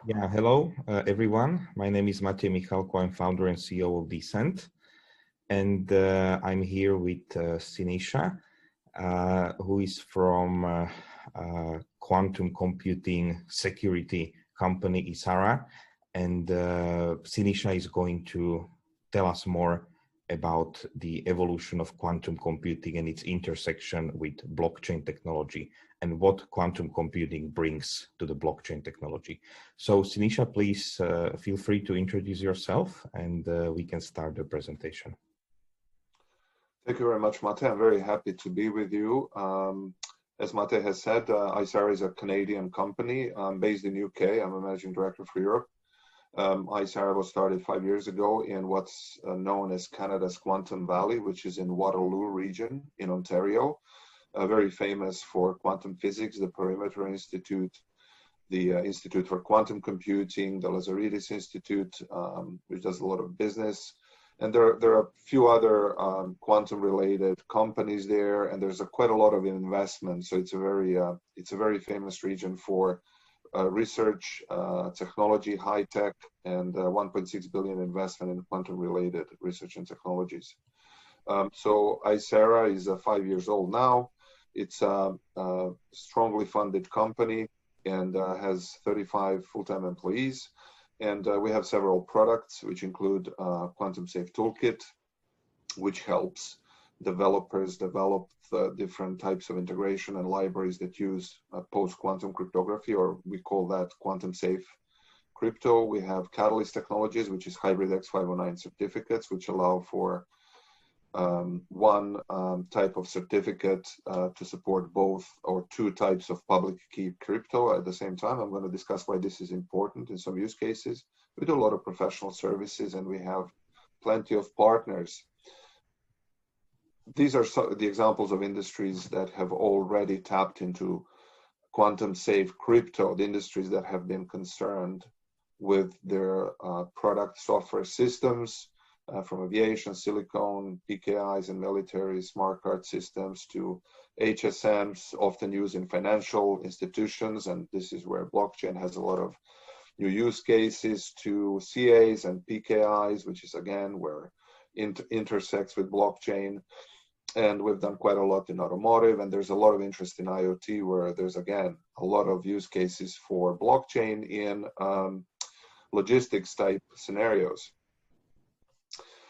Yeah, hello everyone. My name is Matej Michalko. I'm founder and CEO of Decent, and I'm here with Sinisha, who is from quantum computing security company ISARA, and Sinisha is going to tell us more about the evolution of quantum computing and its intersection with blockchain technology and what quantum computing brings to the blockchain technology. So Sinisha, please feel free to introduce yourself and we can start the presentation. Thank you very much, Matej. I'm very happy to be with you. As Matej has said, ISARA is a Canadian company based in UK. I'm a managing director for Europe. ISARA was started 5 years ago in what's known as Canada's Quantum Valley, which is in Waterloo region in Ontario. Very famous for quantum physics, the Proprietary Institute, the Institute for Quantum Computing, the Lazaridis Institute, which does a lot of business. And there are a few other quantum-related companies there, and there's quite a lot of investment. So it's a very famous region for research, technology, high tech, and 1.6 billion investment in quantum-related research and technologies. So ISARA is 5 years old now. It's a strongly funded company and has 35 full-time employees. And we have several products, which include Quantum Safe Toolkit, which helps developers develop the different types of integration and libraries that use post-quantum cryptography, or we call that quantum safe crypto. We have Catalyst Technologies, which is hybrid X509 certificates, which allow for one type of certificate to support both or two types of public key crypto at the same time. I'm going to discuss why this is important in some use cases. We do a lot of professional services and we have plenty of partners. These are the examples of industries that have already tapped into quantum safe crypto, the industries that have been concerned with their product software systems, from aviation, silicon, PKIs and military smart card systems to HSMs, often used in financial institutions. And this is where blockchain has a lot of new use cases, to CAs and PKIs, which is again where it intersects with blockchain. And we've done quite a lot in automotive, and there's a lot of interest in IoT, where there's again a lot of use cases for blockchain in logistics type scenarios.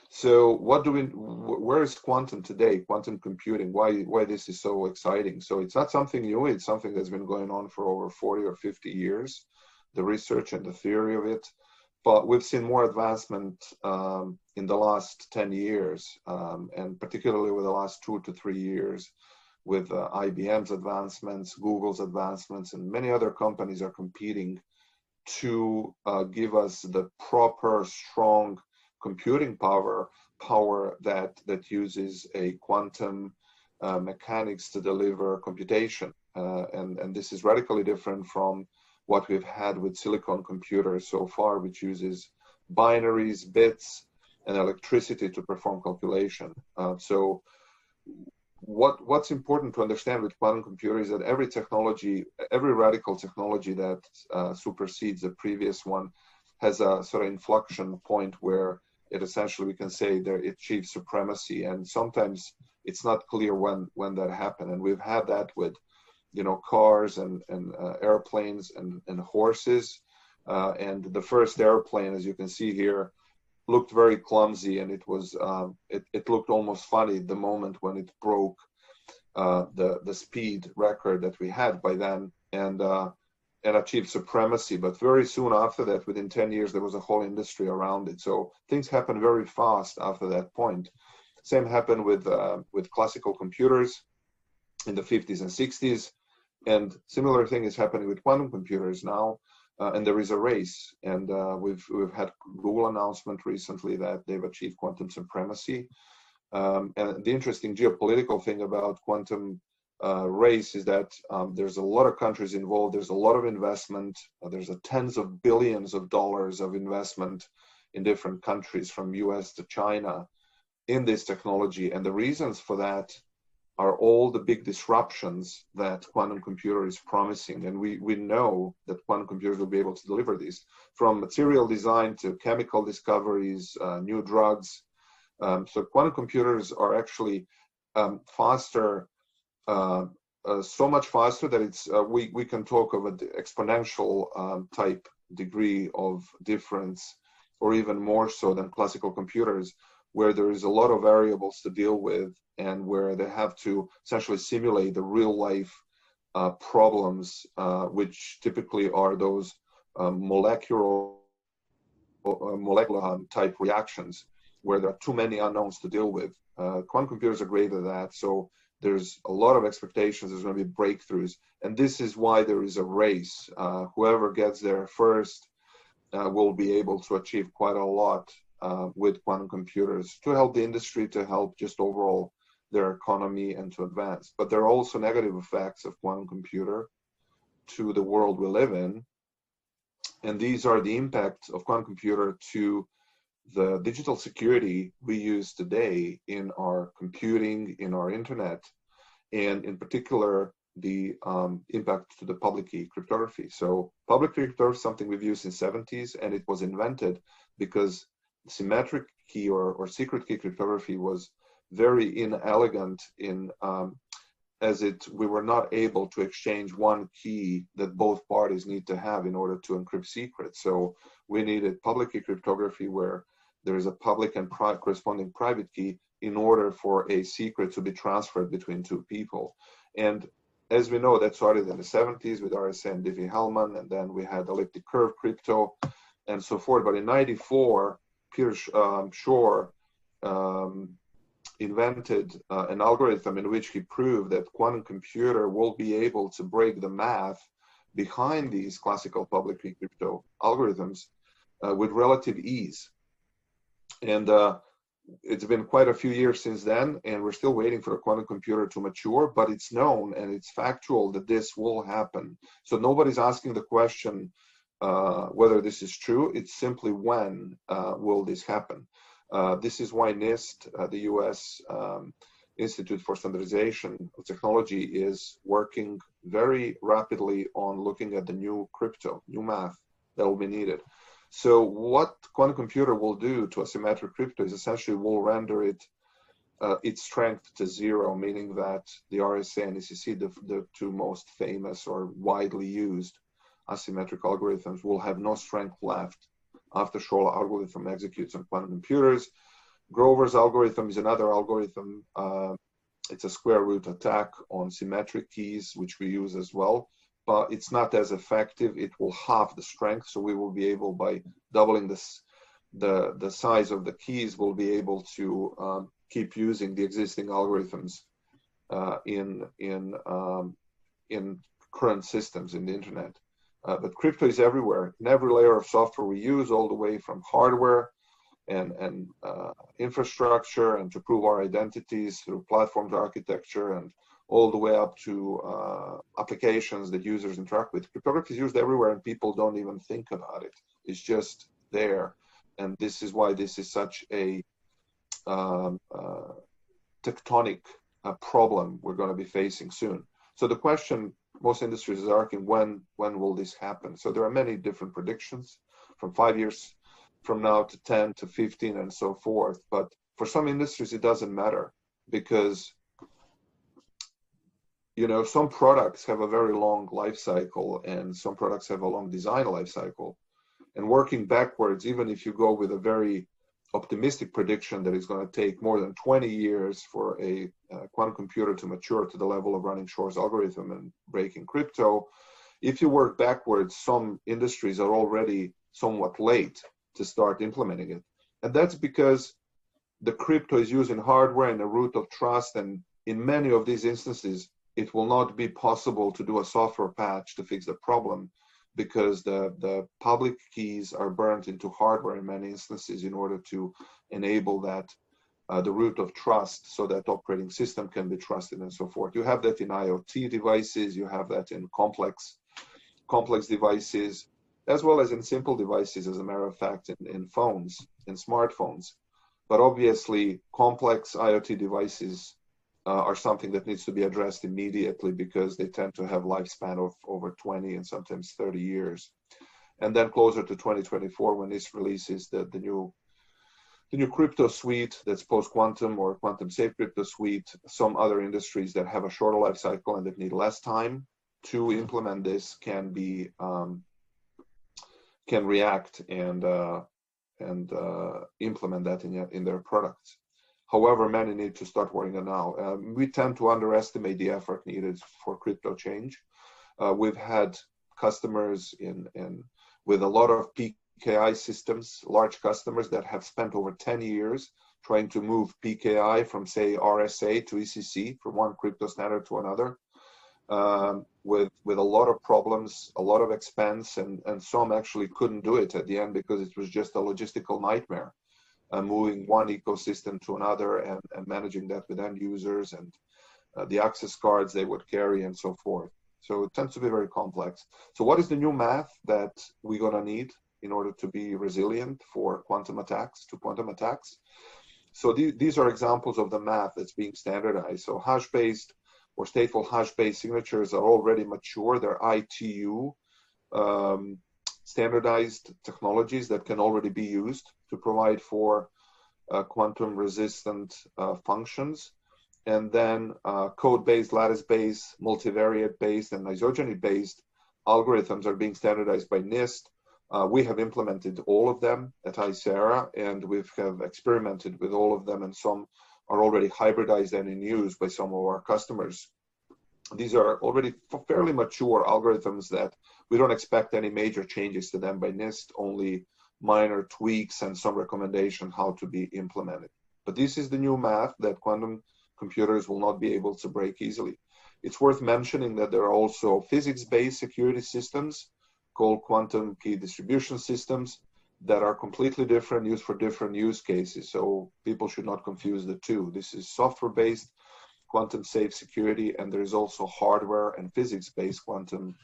So where is quantum today, quantum computing, why this is so exciting? So it's not something new, it's something that's been going on for over 40 or 50 years, the research and the theory of it. But we've seen more advancement in the last 10 years, and particularly with the last 2 to 3 years, with IBM's advancements, Google's advancements, and many other companies are competing to give us the proper, strong computing power that uses a quantum mechanics to deliver computation. And this is radically different from what we've had with silicon computers so far, which uses binaries, bits, and electricity to perform calculation. So what's important to understand with quantum computers is that every technology, every radical technology that supersedes the previous one has a sort of inflection point where it essentially, we can say, that it achieves supremacy. And sometimes it's not clear when that happened. And we've had that with, cars and airplanes and horses. And the first airplane, as you can see here, looked very clumsy, and it was it looked almost funny the moment when it broke the speed record that we had by then, and achieved supremacy. But very soon after that, within 10 years, there was a whole industry around it. So things happened very fast after that point. Same happened with classical computers in the 50s and 60s. And similar thing is happening with quantum computers now. And there is a race. And we've had Google announcement recently that they've achieved quantum supremacy. And the interesting geopolitical thing about quantum race is that there's a lot of countries involved. There's a lot of investment. There's tens of billions of dollars of investment in different countries, from US to China, in this technology. And the reasons for that are all the big disruptions that quantum computer is promising. And we know that quantum computers will be able to deliver these, from material design to chemical discoveries, new drugs. So quantum computers are actually faster, so much faster that it's we can talk of an exponential type degree of difference, or even more so than classical computers, where there is a lot of variables to deal with, and where they have to essentially simulate the real life problems, which typically are those molecular type reactions, where there are too many unknowns to deal with. Quantum computers are great at that, so there's a lot of expectations. There's going to be breakthroughs, and this is why there is a race. Whoever gets there first will be able to achieve quite a lot with quantum computers, to help the industry, to help just overall their economy, and to advance. But there are also negative effects of quantum computer to the world we live in, and these are the impact of quantum computer to the digital security we use today in our computing, in our internet, and in particular the impact to the public key cryptography. So public key cryptography is something we've used since the 70s, and it was invented because symmetric key or secret key cryptography was very inelegant in we were not able to exchange one key that both parties need to have in order to encrypt secrets. So we needed public key cryptography, where there is a public and corresponding private key in order for a secret to be transferred between two people. And as we know, that started in the 70s with RSA and Diffie-Hellman, and then we had elliptic curve crypto and so forth. But in 94, Peter Shor invented an algorithm in which he proved that quantum computer will be able to break the math behind these classical public key crypto algorithms with relative ease. And it's been quite a few years since then, and we're still waiting for a quantum computer to mature, but it's known and it's factual that this will happen. So nobody's asking the question whether this is true. It's simply when will this happen. This is why NIST, the US Institute for Standardization of Technology, is working very rapidly on looking at the new crypto, new math that will be needed. So what quantum computer will do to a symmetric crypto is essentially will render it its strength to zero, meaning that the RSA and ECC, the two most famous or widely used asymmetric algorithms, will have no strength left after Shor algorithm executes on quantum computers. Grover's algorithm is another algorithm. It's a square root attack on symmetric keys, which we use as well, but it's not as effective. It will halve the strength, so we will be able, by doubling this, the size of the keys, we'll be able to keep using the existing algorithms in current systems in the internet. But crypto is everywhere, in every layer of software we use, all the way from hardware and infrastructure, and to prove our identities through platforms architecture, and all the way up to applications that users interact with. Cryptography is used everywhere, and people don't even think about it. It's just there. And this is why this is such a tectonic problem we're going to be facing soon. So the question most industries are asking, when will this happen? So there are many different predictions, from 5 years from now to 10 to 15 and so forth. But for some industries, it doesn't matter, because some products have a very long life cycle, and some products have a long design life cycle. And working backwards, even if you go with a very optimistic prediction that it's going to take more than 20 years for a quantum computer to mature to the level of running Shor's algorithm and breaking crypto, if you work backwards, some industries are already somewhat late to start implementing it. And that's because the crypto is using hardware and a root of trust, and in many of these instances, it will not be possible to do a software patch to fix the problem, because the public keys are burnt into hardware in many instances in order to enable that, the root of trust, so that operating system can be trusted and so forth. You have that in IoT devices, you have that in complex devices, as well as in simple devices, as a matter of fact, in phones, in smartphones. But obviously, complex IoT devices are something that needs to be addressed immediately because they tend to have lifespan of over 20 and sometimes 30 years. And then closer to 2024, when this releases the new crypto suite that's post-quantum or quantum-safe crypto suite, some other industries that have a shorter life cycle and that need less time to implement this can react and implement that in their products. However, many need to start working on now. We tend to underestimate the effort needed for crypto change. We've had customers with a lot of PKI systems, large customers that have spent over 10 years trying to move PKI from, say, RSA to ECC, from one crypto standard to another, with a lot of problems, a lot of expense, and some actually couldn't do it at the end because it was just a logistical nightmare, moving one ecosystem to another and managing that with end users and the access cards they would carry and so forth. So it tends to be very complex. So what is the new math that we're going to need in order to be resilient for quantum attacks, So these are examples of the math that's being standardized. So hash-based or stateful hash-based signatures are already mature. They're ITU standardized technologies that can already be used to provide for quantum resistant functions. And then code-based, lattice-based, multivariate-based, and isogeny-based algorithms are being standardized by NIST. We have implemented all of them at ISARA, and we have experimented with all of them, and some are already hybridized and in use by some of our customers. These are already fairly mature algorithms that we don't expect any major changes to them by NIST, only minor tweaks and some recommendation how to be implemented. But this is the new math that quantum computers will not be able to break easily. It's worth mentioning that there are also physics-based security systems called quantum key distribution systems that are completely different, used for different use cases. So people should not confuse the two. This is software-based quantum safe security, and there is also hardware and physics-based quantum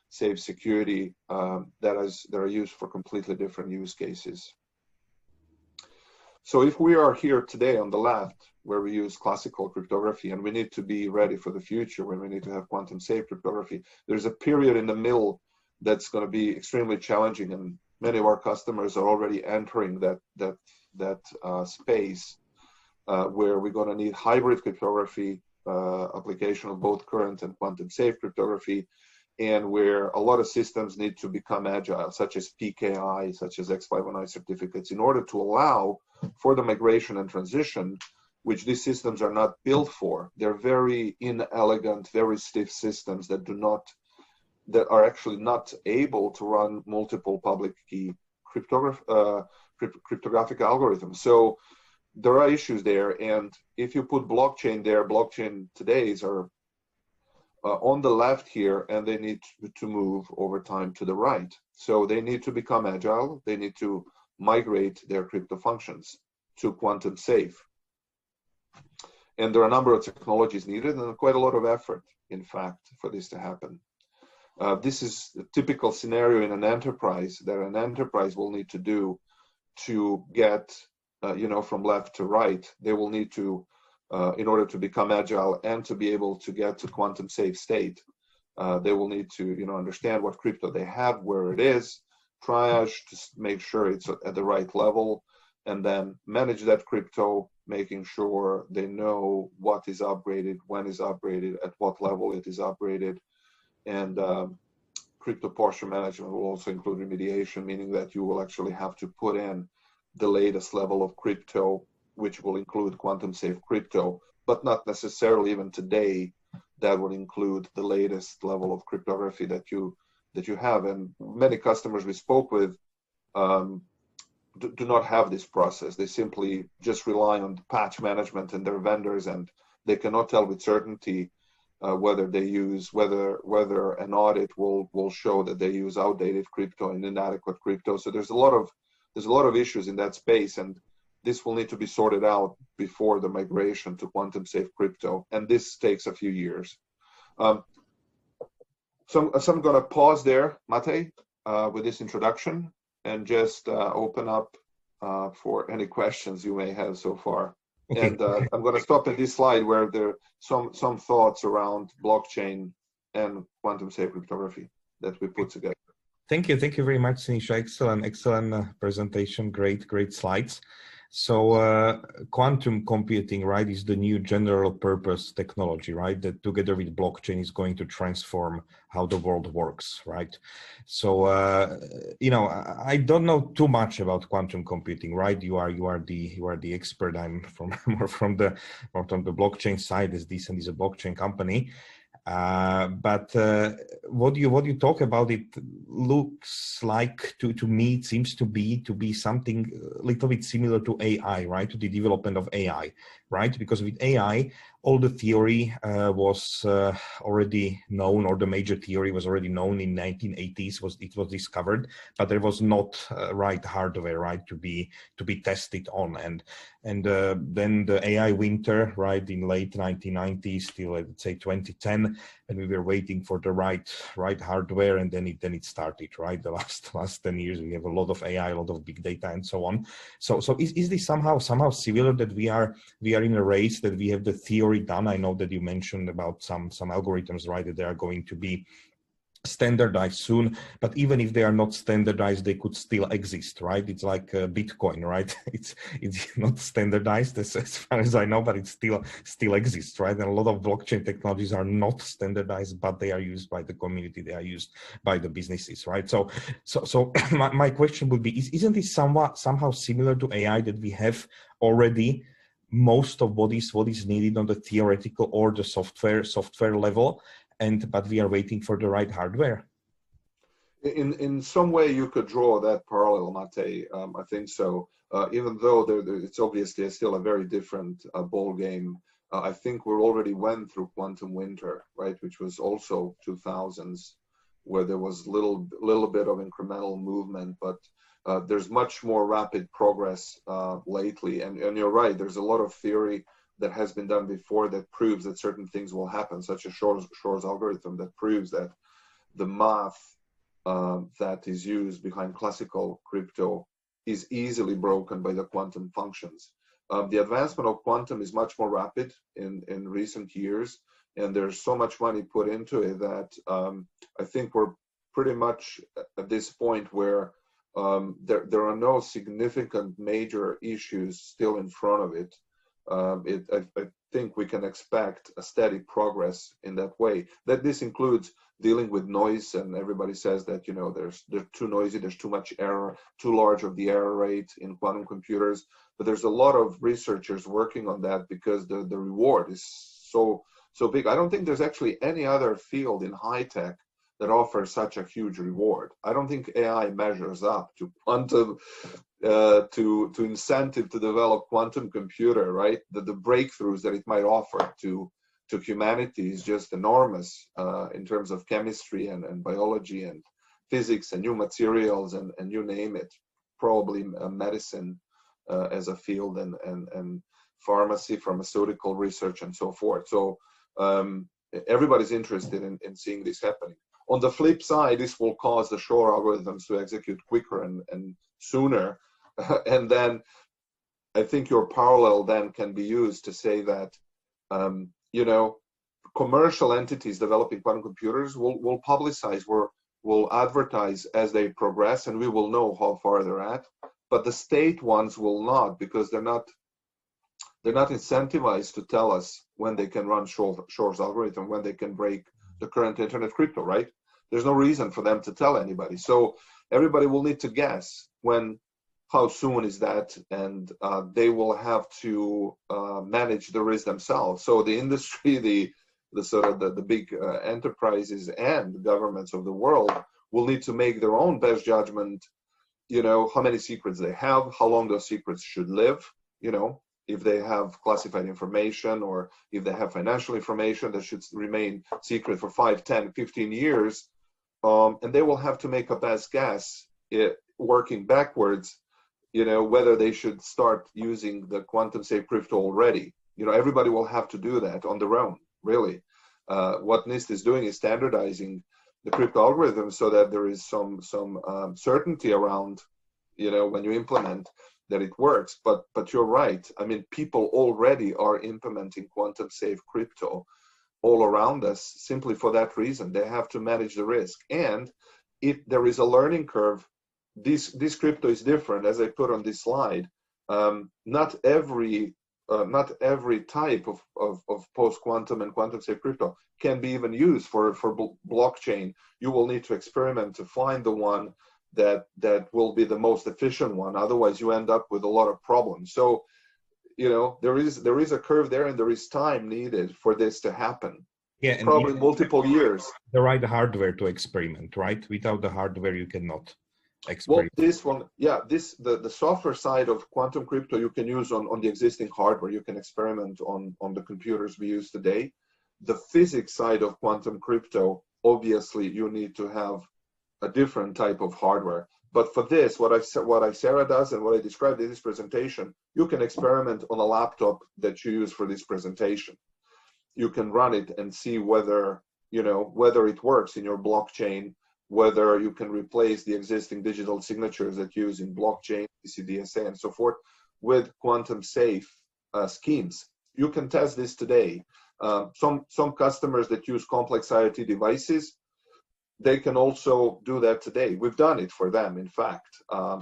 safe security that are used for completely different use cases. So if we are here today on the left, where we use classical cryptography, and we need to be ready for the future when we need to have quantum safe cryptography, there's a period in the middle that's going to be extremely challenging, and many of our customers are already entering that space where we're going to need hybrid cryptography, application of both current and quantum safe cryptography, and where a lot of systems need to become agile, such as PKI, such as X509 certificates, in order to allow for the migration and transition, which these systems are not built for. They're very inelegant, very stiff systems that are actually not able to run multiple public key cryptographic algorithms. So there are issues there, and if you put blockchain there, blockchain today's are on the left here, and they need to move over time to the right. So they need to become agile. They need to migrate their crypto functions to quantum safe. And there are a number of technologies needed and quite a lot of effort, in fact, for this to happen. This is a typical scenario in an enterprise that an enterprise will need to do to get, from left to right. They will need to, in order to become agile and to be able to get to quantum safe state, they will need to, understand what crypto they have, where it is, triage to make sure it's at the right level, and then manage that crypto, making sure they know what is upgraded, when is upgraded, at what level it is upgraded. And crypto posture management will also include remediation, meaning that you will actually have to put in the latest level of crypto, which will include quantum safe crypto, but not necessarily even today that would include the latest level of cryptography that you have. And many customers we spoke with do not have this process. They simply just rely on patch management and their vendors, and they cannot tell with certainty whether an audit will show that they use outdated crypto and inadequate crypto. So there's a lot of issues in that space, and this will need to be sorted out before the migration to quantum safe crypto, and this takes a few years. So I'm going to pause there, Matej, with this introduction, and just open up for any questions you may have so far. Okay. And I'm going to stop at this slide where there are some thoughts around blockchain and quantum safe cryptography that we put together. Thank you very much, Sinisha. Excellent presentation. Great slides. So quantum computing, right, is the new general purpose technology, right, that together with blockchain is going to transform how the world works, right? So you know, I don't know too much about quantum computing, right? You are the expert. I'm more from the blockchain side, as Decent is a blockchain company. But what you talk about, it looks like to me, it seems to be something a little bit similar to AI, right? To the development of AI, right? Because with AI, all the theory was already known, or the major theory was already known in 1980s. It was discovered, but there was not right hardware, right, to be tested on. And then the AI winter, right, in late 1990s till, let's say, 2010, and we were waiting for the right hardware, and then it started, right? The last 10 years we have a lot of AI, a lot of big data, and so on. So is this somehow similar, that we are in a race, that we have the theory done? I know that you mentioned about some algorithms, right, that they are going to be standardized soon, but even if they are not standardized, they could still exist, right? It's like Bitcoin, right? It's not standardized as far as I know, but it still exists, right? And a lot of blockchain technologies are not standardized, but they are used by the community, they are used by the businesses, right? So my question would be, isn't this somehow similar to AI, that we have already most of what is needed on the theoretical or the software level, but we are waiting for the right hardware? In some way, you could draw that parallel, Matej. I think so. Even though it's obviously still a very different ball game. I think we already went through quantum winter, right, which was also 2000s, where there was little bit of incremental movement, but there's much more rapid progress lately. And you're right. There's a lot of theory that has been done before that proves that certain things will happen, such as Shor's algorithm that proves that the math that is used behind classical crypto is easily broken by the quantum functions. The advancement of quantum is much more rapid in recent years, and there's so much money put into it that I think we're pretty much at this point where there are no significant major issues still in front of it. I think we can expect a steady progress in that way. That this includes dealing with noise, and everybody says that, you know, they're too noisy, there's too much error, too large of the error rate in quantum computers. But there's a lot of researchers working on that because the reward is so big. I don't think there's actually any other field in high tech that offers such a huge reward. I don't think AI measures up to quantum, to incentive to develop quantum computer, right? The breakthroughs that it might offer to humanity is just enormous in terms of chemistry and biology and physics and new materials and you name it. Probably medicine as a field and pharmaceutical research and so forth. So everybody's interested in seeing this happening. On the flip side, this will cause the Shor algorithms to execute quicker and sooner. And then I think your parallel then can be used to say that, you know, commercial entities developing quantum computers will publicize, will advertise as they progress, and we will know how far they're at. But the state ones will not, because they're not incentivized to tell us when they can run Shor's algorithm, when they can break the current internet crypto, right? There's no reason for them to tell anybody. So everybody will need to guess how soon is that, and they will have to manage the risk themselves. So the industry, the sort of the big enterprises and the governments of the world will need to make their own best judgment, you know, how many secrets they have, how long those secrets should live, you know, if they have classified information or if they have financial information that should remain secret for 5, 10, 15 years. And they will have to make a best guess, working backwards, you know, whether they should start using the quantum safe crypto already. You know, everybody will have to do that on their own, really. What NIST is doing is standardizing the crypto algorithm so that there is some certainty around, you know, when you implement. that it works. But you're right. I mean, people already are implementing quantum safe crypto all around us simply for that reason. They have to manage the risk, and there is a learning curve. This crypto is different, as I put on this slide. Not every type of post-quantum and quantum safe crypto can be even used for blockchain. You will need to experiment to find the one that will be the most efficient one. Otherwise, you end up with a lot of problems. So, there is a curve there, and there is time needed for this to happen. Yeah, and probably multiple years. The right hardware to experiment, right? Without the hardware, you cannot Well, experiment. this one, yeah, the software side of quantum crypto you can use on the existing hardware. You can experiment on the computers we use today. The physics side of quantum crypto, obviously, you need to have a different type of hardware. But for this, what ISARA does and what I described in this presentation, you can experiment on a laptop that you use for this presentation. You can run it and see whether it works in your blockchain, whether you can replace the existing digital signatures that you use in blockchain, CDSA, and so forth, with quantum safe schemes. You can test this today. Some customers that use complex IoT devices, they can also do that today. We've done it for them, in fact.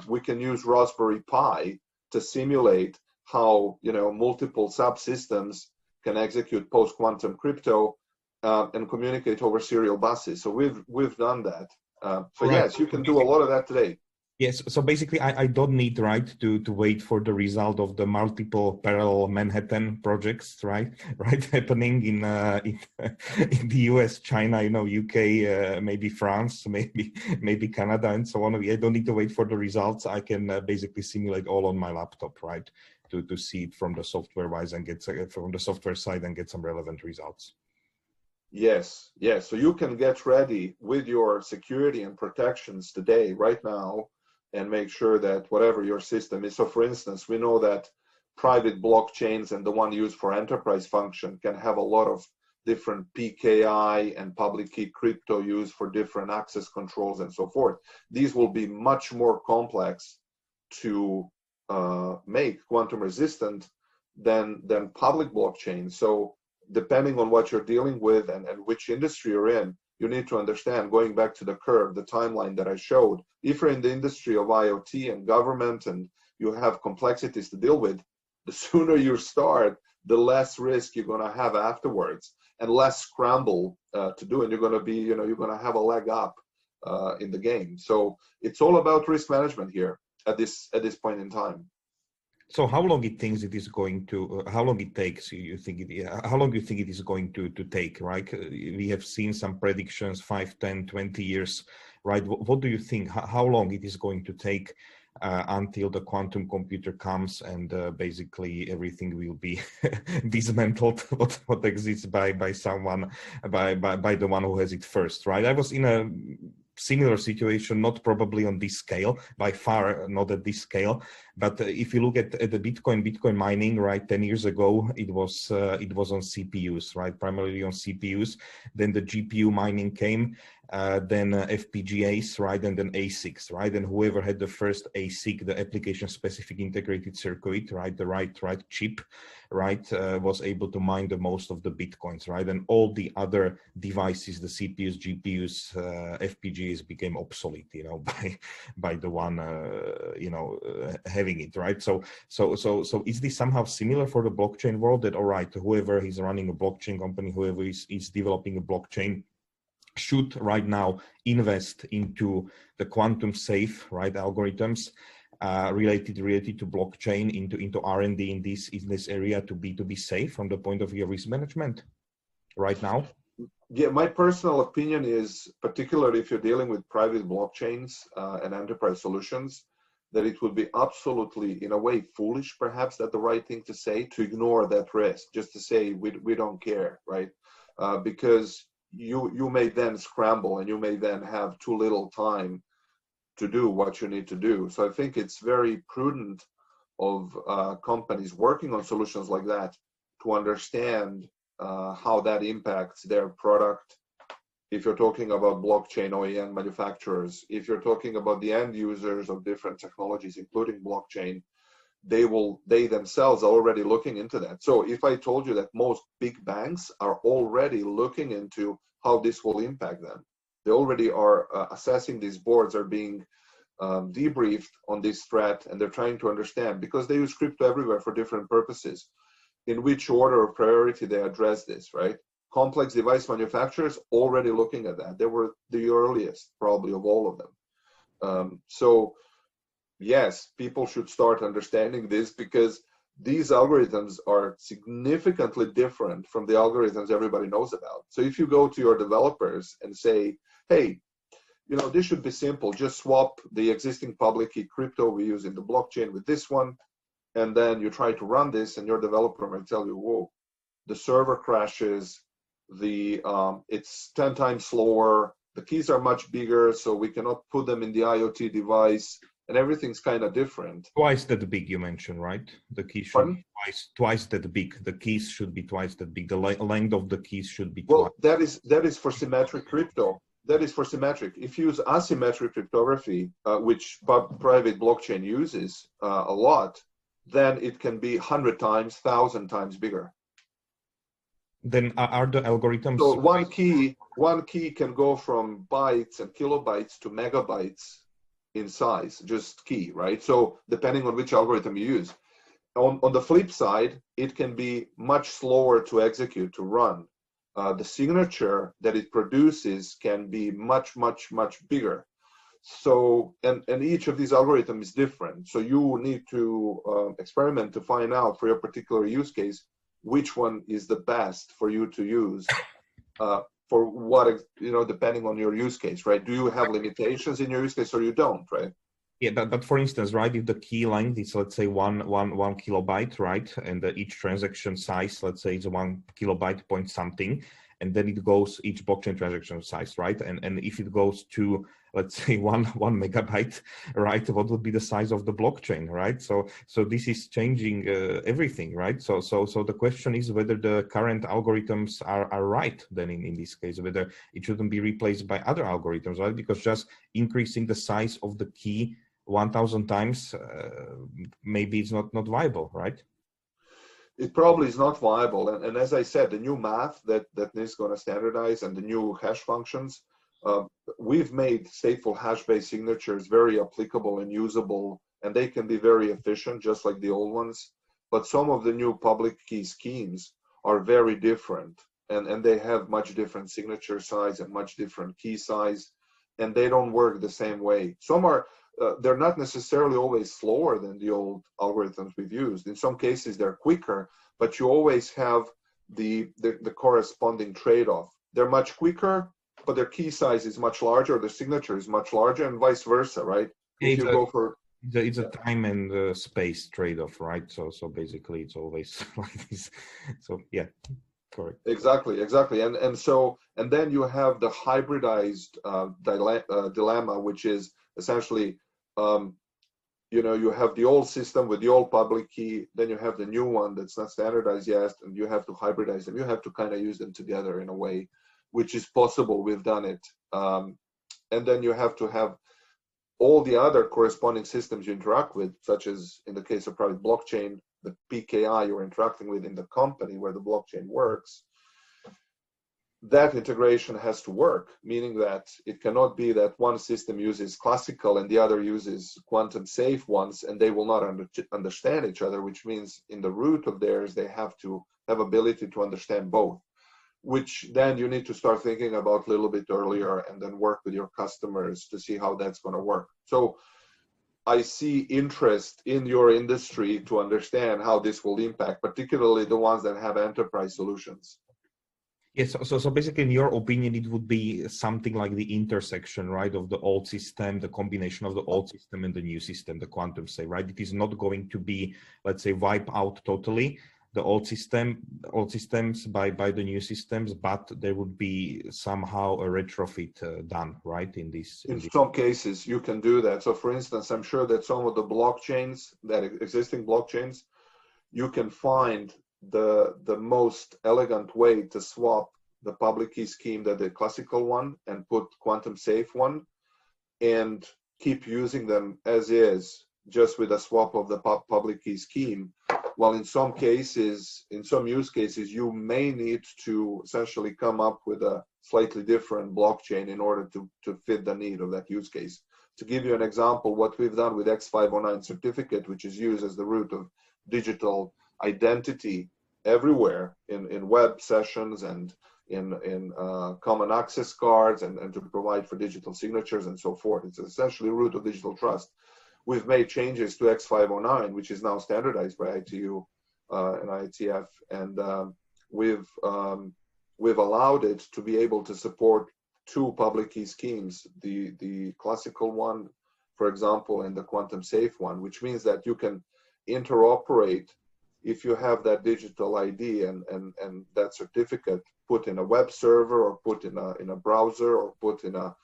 We can use Raspberry Pi to simulate how multiple subsystems can execute post-quantum crypto and communicate over serial buses. So we've done that. So right. Yes, you can do a lot of that today. Yes. So basically, I don't need to wait for the result of the multiple parallel Manhattan projects, right happening in the US, China, UK, maybe France, maybe Canada, and so on. I don't need to wait for the results. I can basically simulate all on my laptop, right, to see it from the software wise and get from the software side and get some relevant results. Yes. So you can get ready with your security and protections today, right now, and make sure that whatever your system is. So for instance, we know that private blockchains and the one used for enterprise function can have a lot of different PKI and public key crypto used for different access controls and so forth. These will be much more complex to make quantum resistant than public blockchains. So depending on what you're dealing with and which industry you're in, you need to understand, going back to the curve, the timeline that I showed, if you're in the industry of IoT and government and you have complexities to deal with, the sooner you start, the less risk you're going to have afterwards and less scramble to do. And you're going to be, you're going to have a leg up in the game. So it's all about risk management here at this point in time. So how long it thinks it is going to, how long it takes, how long do you think it is going to take, right? We have seen some predictions, 5, 10, 20 years, right? What do you think, how long it is going to take until the quantum computer comes and basically everything will be dismantled, what exists by someone, by the one who has it first, right? I was in a similar situation, not probably on this scale, by far not at this scale, but if you look at the Bitcoin mining, right, 10 years ago, it was on CPUs, right, primarily on CPUs. Then the GPU mining came, then FPGAs, right, and then ASICs, right, and whoever had the first ASIC, the application-specific integrated circuit, right, the right chip, right, was able to mine the most of the Bitcoins, right, and all the other devices, the CPUs, GPUs, FPGAs became obsolete, by the one, having it, right? So is this somehow similar for the blockchain world, that all right, whoever is running a blockchain company, whoever is developing a blockchain, should right now invest into the quantum safe, right, algorithms related to blockchain, into R&D in this area to be safe from the point of view of risk management right now? Yeah, my personal opinion is, particularly if you're dealing with private blockchains and enterprise solutions, that it would be absolutely, in a way, foolish, perhaps, that the right thing to say, to ignore that risk, just to say we don't care, right? Because you may then scramble and you may then have too little time to do what you need to do. So I think it's very prudent of companies working on solutions like that to understand how that impacts their product. If you're talking about blockchain OEM manufacturers, if you're talking about the end users of different technologies, including blockchain, they themselves are already looking into that. So if I told you that most big banks are already looking into how this will impact them, they already are assessing. These boards are being debriefed on this threat, and they're trying to understand, because they use crypto everywhere for different purposes, in which order of priority they address this, right? Complex device manufacturers already looking at that. They were the earliest probably of all of them. So yes, people should start understanding this, because these algorithms are significantly different from the algorithms everybody knows about. So if you go to your developers and say, hey, you know, this should be simple, just swap the existing public key crypto we use in the blockchain with this one, and then you try to run this, and your developer might tell you, whoa, the server crashes, it's 10 times slower, the keys are much bigger, so we cannot put them in the IoT device, and everything's kind of different. Twice that big, you mentioned, right? The keys should be twice that big. The keys should be twice that big. The length of the keys should be twice. Well, that is for symmetric crypto. That is for symmetric. If you use asymmetric cryptography, which private blockchain uses a lot, then it can be 100 times, 1,000 times bigger. Then are the algorithms? So one key can go from bytes and kilobytes to megabytes in size, just key, right? So depending on which algorithm you use. On the flip side, it can be much slower to execute, to run. The signature that it produces can be much, much, much bigger. So, and each of these algorithms is different. So you need to experiment to find out for your particular use case, which one is the best for you to use for what, you know, depending on your use case, right? Do you have limitations in your use case or you don't, right? Yeah, but for instance, right, if the key length is, let's say, one kilobyte, right, and each transaction size, let's say, is 1 kilobyte point something, and then it goes each blockchain transaction size, right, and if it goes to, let's say, one megabyte, right, what would be the size of the blockchain, right? So this is changing everything, right? So the question is whether the current algorithms are right then in this case, whether it shouldn't be replaced by other algorithms, right? Because just increasing the size of the key 1,000 times, maybe it's not viable, right? It probably is not viable. And as I said, the new math that is going to standardize and the new hash functions, we've made stateful hash-based signatures very applicable and usable, and they can be very efficient, just like the old ones. But some of the new public key schemes are very different, and they have much different signature size and much different key size, and they don't work the same way. Some are, they're not necessarily always slower than the old algorithms we've used. In some cases, they're quicker, but you always have the corresponding trade-off. They're much quicker, but their key size is much larger, their signature is much larger, and vice versa, right? If you go for it's a time and space trade-off, right? So basically, it's always like this. So yeah, correct. Exactly. And then you have the hybridized dilemma, which is essentially, you know, you have the old system with the old public key, then you have the new one that's not standardized yet, and you have to hybridize them. You have to kind of use them together in a way, which is possible. We've done it. And then you have to have all the other corresponding systems you interact with, such as in the case of private blockchain, the PKI you're interacting with in the company where the blockchain works. That integration has to work, meaning that it cannot be that one system uses classical and the other uses quantum safe ones, and they will not understand each other, which means in the root of theirs, they have to have ability to understand both, which then you need to start thinking about a little bit earlier and then work with your customers to see how that's going to work. So I see interest in your industry to understand how this will impact, particularly the ones that have enterprise solutions. Yes, so basically, in your opinion, it would be something like the intersection, right, of the old system, the combination of the old system and the new system, the quantum safe, right? It is not going to be, let's say, wipe out totally the old systems by the new systems, but there would be somehow a retrofit done, right? In some cases, you can do that. So, for instance, I'm sure that some of the blockchains, that existing blockchains, you can find the most elegant way to swap the public key scheme, the classical one, and put quantum safe one, and keep using them as is just with a swap of the public key scheme. While in some cases, in some use cases, you may need to essentially come up with a slightly different blockchain in order to fit the need of that use case. To give you an example, what we've done with X509 certificate, which is used as the root of digital identity everywhere in web sessions and in common access cards and to provide for digital signatures and so forth. It's essentially a root of digital trust. We've made changes to X509, which is now standardized by ITU and IETF, and we've allowed it to be able to support two public key schemes, the classical one, for example, and the quantum safe one, which means that you can interoperate if you have that digital ID and that certificate put in a web server or put in a browser or put in a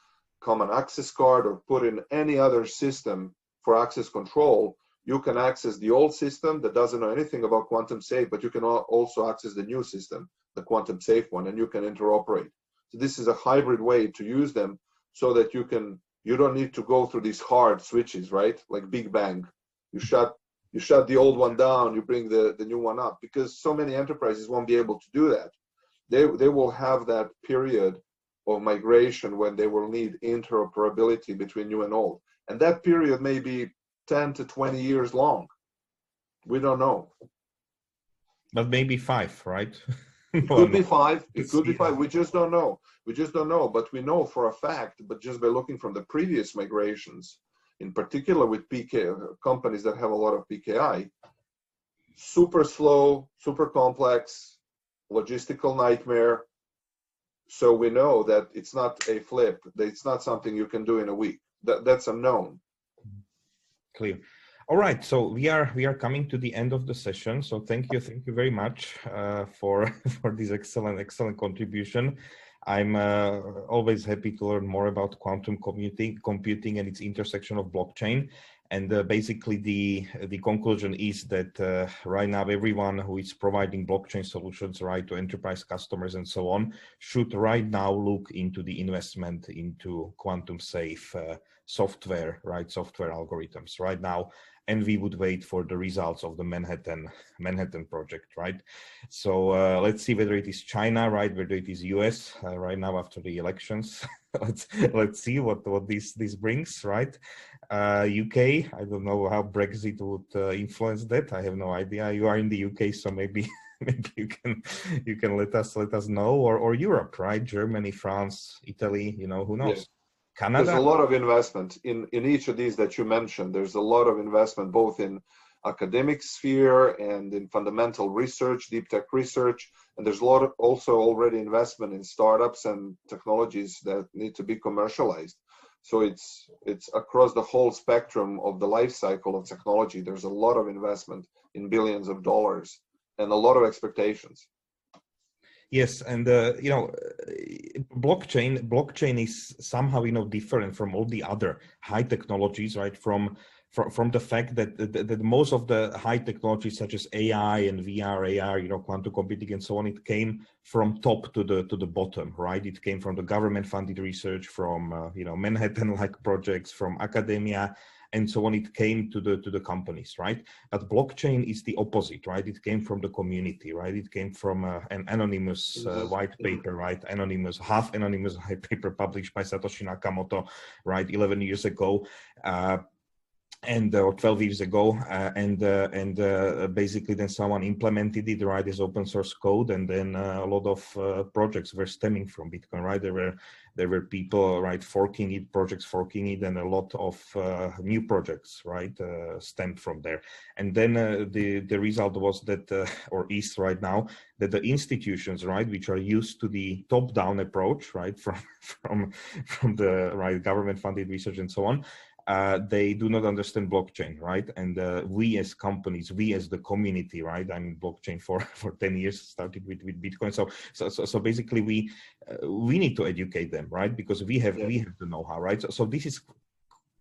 common access card or put in any other system for access control. You can access the old system that doesn't know anything about quantum safe, but you can also access the new system, the quantum safe one, and you can interoperate. So this is a hybrid way to use them so that you don't need to go through these hard switches, right? Like Big Bang. You shut the old one down, you bring the new one up, because so many enterprises won't be able to do that. They will have that period of migration when they will need interoperability between new and old. And that period may be 10 to 20 years long. We don't know. But maybe 5, right? It could be 5. It could be 5. We just don't know. We just don't know. But we know for a fact, but just by looking from the previous migrations, in particular with companies that have a lot of PKI, super slow, super complex, logistical nightmare. So we know that it's not a flip, that it's not something you can do in a week. That's a known. Clear. All right, so we are coming to the end of the session. So thank you very much for this excellent contribution. I'm always happy to learn more about quantum computing and its intersection of blockchain. And basically the conclusion is that right now everyone who is providing blockchain solutions, right, to enterprise customers and so on, should right now look into the investment into quantum safe software, right, software algorithms right now. And we would wait for the results of the Manhattan project, right? So let's see whether it is China, right, whether it is US right now after the elections. let's see what this brings, right? UK, I don't know how Brexit would influence that. I have no idea. You are in the UK, so maybe you can let us know, or Europe, right? Germany, France, Italy, who knows? Yeah. Canada. There's a lot of investment in each of these that you mentioned. There's a lot of investment both in academic sphere and in fundamental research, deep tech research, and there's a lot of also already investment in startups and technologies that need to be commercialized. So it's across the whole spectrum of the life cycle of technology. There's a lot of investment in billions of dollars and a lot of expectations. Yes, and blockchain is somehow different from all the other high technologies, right? From the fact that most of the high technologies such as AI and VR, AR, quantum computing and so on, it came from top to the bottom, right? It came from the government-funded research, from Manhattan-like projects, from academia, and so on. It came to the companies, right? But blockchain is the opposite, right? It came from the community, right? It came from an anonymous white paper, right? Half anonymous white paper published by Satoshi Nakamoto, right? 11 years ago. Or 12 years ago, and basically then someone implemented it, right, as open source code, and then a lot of projects were stemming from Bitcoin, right? There were people, right, projects forking it, and a lot of new projects, right, stemmed from there. And then the result was that, or is right now, that the institutions, right, which are used to the top-down approach, right, from the right government-funded research and so on, they do not understand blockchain, right? And we as companies, we as the community, right? I'm in blockchain for 10 years, started with Bitcoin. So basically we need to educate them, right? Because we have the know-how, right? So this is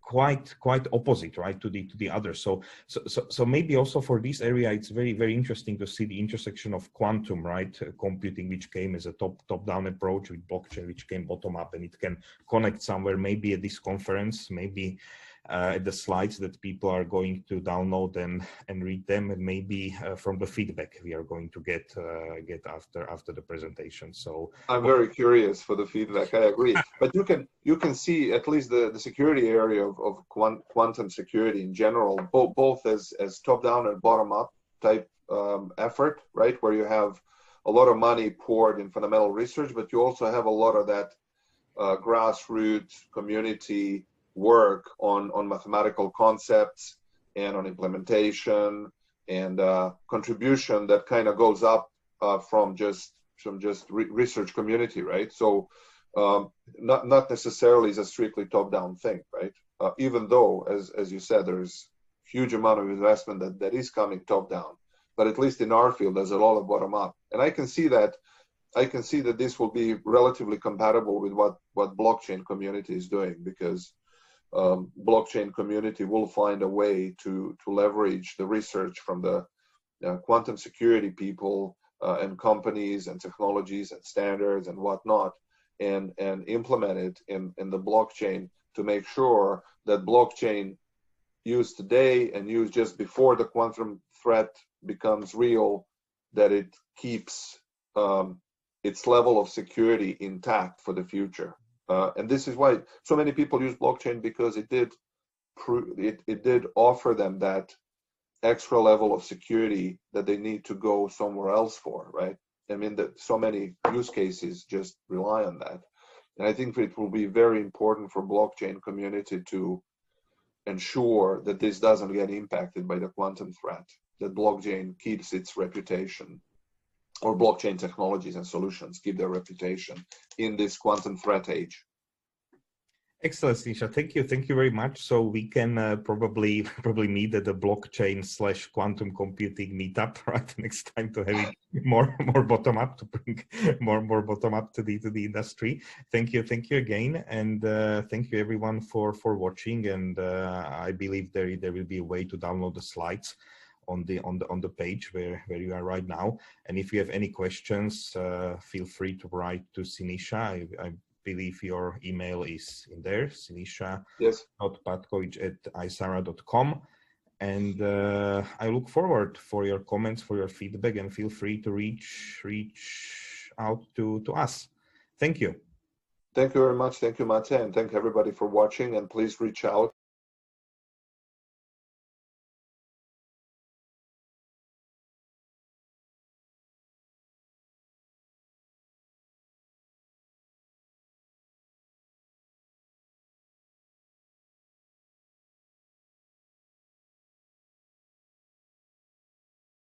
quite opposite, right, to the others. So maybe also for this area, it's very interesting to see the intersection of quantum, right, computing, which came as a top-down approach, with blockchain, which came bottom-up, and it can connect somewhere, maybe at this conference, maybe at the slides that people are going to download and read them, and maybe from the feedback we are going to get after the presentation. So I'm very curious for the feedback. I agree, but you can see at least the security area of quantum security in general, both as top down and bottom up type effort, right? Where you have a lot of money poured in fundamental research, but you also have a lot of that grassroots community work on mathematical concepts and on implementation and contribution that kind of goes up from just research community, right? So not necessarily is a strictly top-down thing, right? Even though, as you said, there's huge amount of investment that is coming top-down, but at least in our field, there's a lot of bottom-up, and I can see that this will be relatively compatible with what blockchain community is doing, because blockchain community will find a way to leverage the research from the quantum security people and companies and technologies and standards and whatnot, and implement it in the blockchain to make sure that blockchain used today and used just before the quantum threat becomes real, that it keeps its level of security intact for the future. And this is why so many people use blockchain, because it did offer them that extra level of security that they need to go somewhere else for, right? I mean, that so many use cases just rely on that. And I think it will be very important for blockchain community to ensure that this doesn't get impacted by the quantum threat, that blockchain keeps its reputation, or blockchain technologies and solutions keep their reputation in this quantum threat age. Excellent, Sinisha. Thank you very much. So we can probably meet at the blockchain/quantum computing meetup, right, next time, to have it more bottom up, to bring more bottom up to the industry. Thank you again, and thank you everyone for watching. And I believe there will be a way to download the slides on the page where you are right now. And if you have any questions, feel free to write to Sinisha. I believe your email is in there, sinisha.patkovic@isara.com. And I look forward for your comments, for your feedback, and feel free to reach out to us. Thank you. Thank you very much. Thank you, Matej, and thank everybody for watching. And please reach out